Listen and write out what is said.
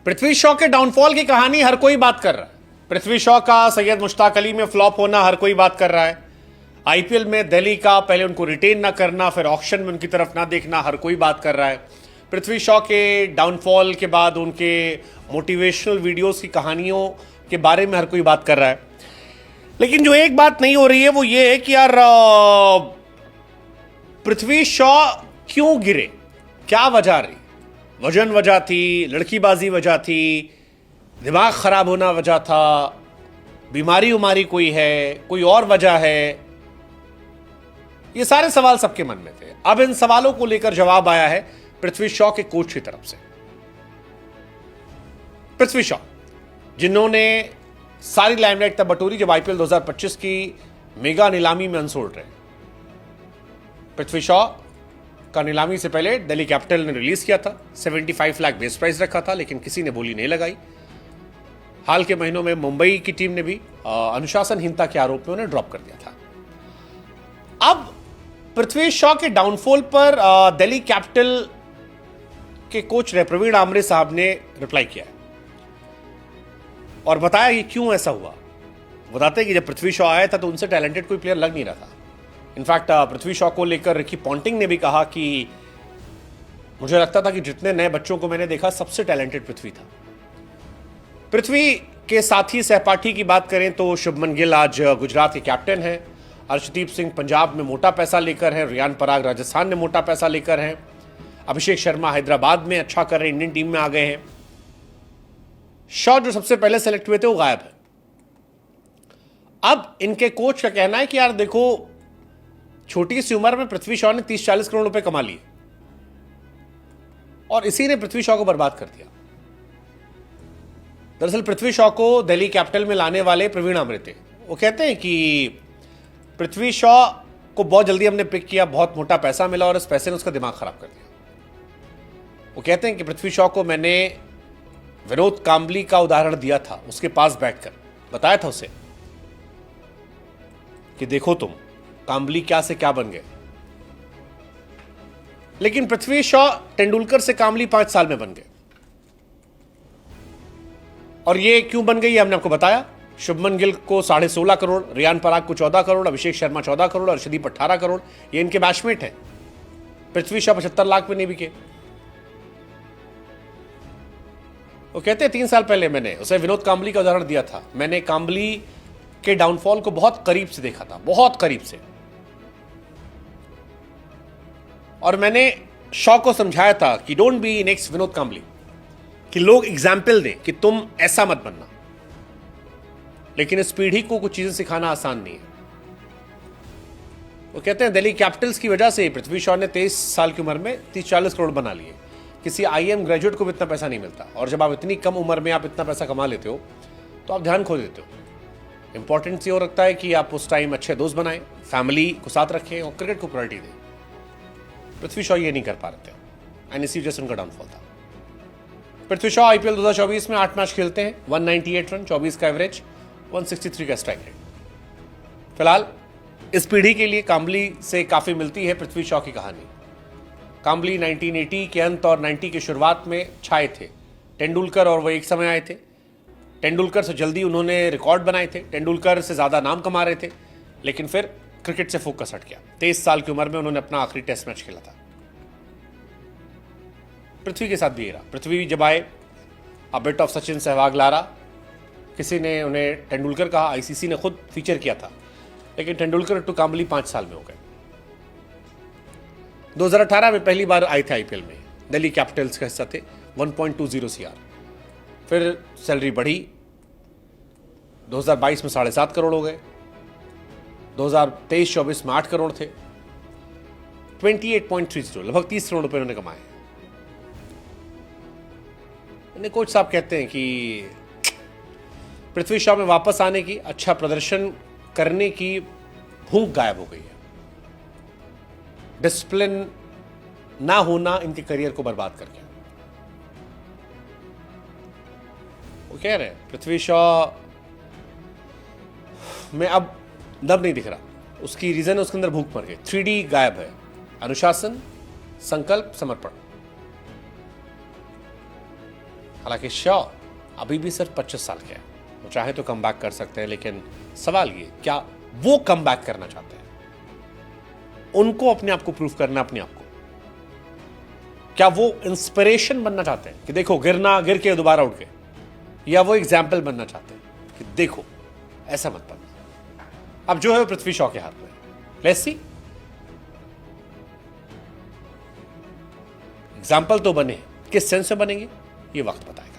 पृथ्वी शॉ के डाउनफॉल की कहानी हर कोई बात कर रहा है। पृथ्वी शॉ का सैयद मुश्ताक अली में फ्लॉप होना हर कोई बात कर रहा है। आईपीएल में दिल्ली का पहले उनको रिटेन ना करना, फिर ऑक्शन में उनकी तरफ ना देखना, हर कोई बात कर रहा है। पृथ्वी शॉ के डाउनफॉल के बाद उनके मोटिवेशनल वीडियोस की कहानियों के बारे में हर कोई बात कर रहा है। लेकिन जो एक बात नहीं हो रही है वो ये है कि यार पृथ्वी शॉ क्यों गिरे, क्या वजह रही? वजन वजह थी, लड़कीबाजी वजह थी, दिमाग खराब होना वजह था, बीमारी उमारी कोई है, कोई और वजह है? ये सारे सवाल सबके मन में थे। अब इन सवालों को लेकर जवाब आया है पृथ्वी शॉ के कोच की तरफ से। पृथ्वी शॉ जिन्होंने सारी लाइमलाइट तब बटोरी जब आईपीएल 2025 की मेगा नीलामी में अनसोल्ड रहे। पृथ्वी शॉ का नीलामी से पहले दिल्ली कैपिटल ने रिलीज किया था, 75 लाख बेस प्राइस रखा था, लेकिन किसी ने बोली नहीं लगाई। हाल के महीनों में मुंबई की टीम ने भी अनुशासनहीनता के आरोप में उन्हें ड्रॉप कर दिया था। अब पृथ्वी शॉ के डाउनफॉल पर दिल्ली कैपिटल के कोच ने प्रवीण आमरे साहब ने रिप्लाई किया है और बताया कि क्यों ऐसा हुआ। बताते हैं कि जब पृथ्वी शॉ आया था तो उनसे टैलेंटेड कोई प्लेयर लग नहीं रहा था। इनफैक्ट पृथ्वी शॉ को लेकर रिकी पॉन्टिंग ने भी कहा कि मुझे लगता था कि जितने नए बच्चों को मैंने देखा सबसे टैलेंटेड पृथ्वी था। पृथ्वी के साथी सहपाठी की बात करें तो शुभमन गिल आज गुजरात के कैप्टन हैं, अर्शदीप सिंह पंजाब में मोटा पैसा लेकर हैं, रियान पराग राजस्थान में मोटा पैसा लेकर हैं, अभिषेक शर्मा हैदराबाद में अच्छा कर रहे इंडियन टीम में आ गए हैं। शॉ जो सबसे पहले सेलेक्ट हुए थे वो गायब है। अब इनके कोच का कहना है कि यार देखो, छोटी सी उम्र में पृथ्वी शॉ ने 30-40 करोड़ रुपए कमा लिए और इसी ने पृथ्वी शॉ को बर्बाद कर दिया। दरअसल पृथ्वी शॉ को दिल्ली कैपिटल में लाने वाले प्रवीण आमरे थे। वो कहते हैं कि पृथ्वी शॉ को बहुत जल्दी हमने पिक किया, बहुत मोटा पैसा मिला और इस पैसे ने उसका दिमाग खराब कर दिया। वो कहते हैं कि पृथ्वी शॉ को मैंने विनोद कांबली का उदाहरण दिया था, उसके पास बैठकर बताया था उसे कि देखो तुम कांबली क्या से क्या बन गए। लेकिन पृथ्वी शॉ तेंदुलकर से कांबली 5 साल में बन गए। और ये क्यों बन गई हमने आपको बताया। शुभमन गिल को 16.5 करोड़, रियान पराग को 14 करोड़, अभिषेक शर्मा 14 करोड़, अर्शदीप 18 करोड़, ये इनके बैचमेट हैं। पृथ्वी शॉ 75 लाख में नहीं बिके। वो कहते हैं 3 साल पहले मैंने उसे विनोद कांबली का उदाहरण दिया था। मैंने कांबली के डाउनफॉल को बहुत करीब से देखा था, बहुत करीब से, और मैंने शॉ को समझाया था कि don't be next Vinod Kambli, कि लोग एग्जाम्पल दें कि तुम ऐसा मत बनना। लेकिन इस पीढ़ी को कुछ चीजें सिखाना आसान नहीं है। वो कहते हैं दिल्ली कैपिटल्स की वजह से पृथ्वी शॉ ने 23 साल की उम्र में 30-40 करोड़ बना लिए। किसी आईएम ग्रेजुएट को भी इतना पैसा नहीं मिलता, और जब आप इतनी कम उम्र में आप इतना पैसा कमा लेते हो तो आप ध्यान खो देते हो। इंपॉर्टेंस ये हो रखता है कि आप उस टाइम अच्छे दोस्त बनाएं, फैमिली को साथ रखें और क्रिकेट को प्रायोरिटी दें। पृथ्वी शॉ ये नहीं कर पा रहे थे एंड इसी वजह से उनका डाउनफॉल था। पृथ्वी शॉ आईपीएल 2024 में 8 मैच खेलते हैं, 198 रन, 24 का एवरेज, 163 का स्ट्राइक रेट। फिलहाल इस पीढ़ी के लिए कांबली से काफी मिलती है पृथ्वी शॉ की कहानी। कांबली 1980 के अंत और 90 की शुरुआत में छाए थे। तेंदुलकर और वो एक समय आए थे। तेंदुलकर से जल्दी उन्होंने रिकॉर्ड बनाए थे, तेंदुलकर से ज्यादा नाम कमा रहे थे, लेकिन फिर क्रिकेट से फोकस हट गया। 23 साल की उम्र में उन्होंने अपना आखिरी टेस्ट मैच खेला था। पृथ्वी के साथ भी रहा। पृथ्वी जब आए, a bit of Sachin Sehwag Lara, किसी ने उन्हें तेंदुलकर कहा, आईसीसी ने खुद फीचर किया था, लेकिन तेंदुलकर टू कांबली 5 साल में हो गए। 2018 में पहली बार आए थे आईपीएल में, दिल्ली कैपिटल्स का हिस्सा थे, 1.20 CR। फिर सैलरी बढ़ी, 2022 में 7.5 करोड़ हो गए, 2023-24 में 8 करोड़ थे, 28.30, लगभग 30 करोड़ रुपए उन्होंने कमाए। कोच साहब कहते हैं कि पृथ्वी शॉ में वापस आने की, अच्छा प्रदर्शन करने की भूख गायब हो गई है। डिसिप्लिन ना होना इनके करियर को बर्बाद कर गया। वो कह रहे हैं पृथ्वी शॉ में अब दम नहीं दिख रहा। उसकी रीजन है उसके अंदर भूख मर गई, 3D गायब है, अनुशासन, संकल्प, समर्पण। हालांकि श्योर अभी भी सिर्फ 25 साल के हैं, वो चाहे तो कम बैक कर सकते हैं, लेकिन सवाल ये क्या वो कम बैक करना चाहते हैं? उनको अपने आप को प्रूफ करना, अपने आप को। क्या वो इंस्पिरेशन बनना चाहते हैं कि देखो गिर के दोबारा उठ के, या वो एग्जाम्पल बनना चाहते हैं कि देखो ऐसा मत बनना? अब जो है वो पृथ्वी शॉ के हाथ में। Let's see. एग्जाम्पल तो बने, किस सेंस में बनेंगे ये वक्त बताएगा।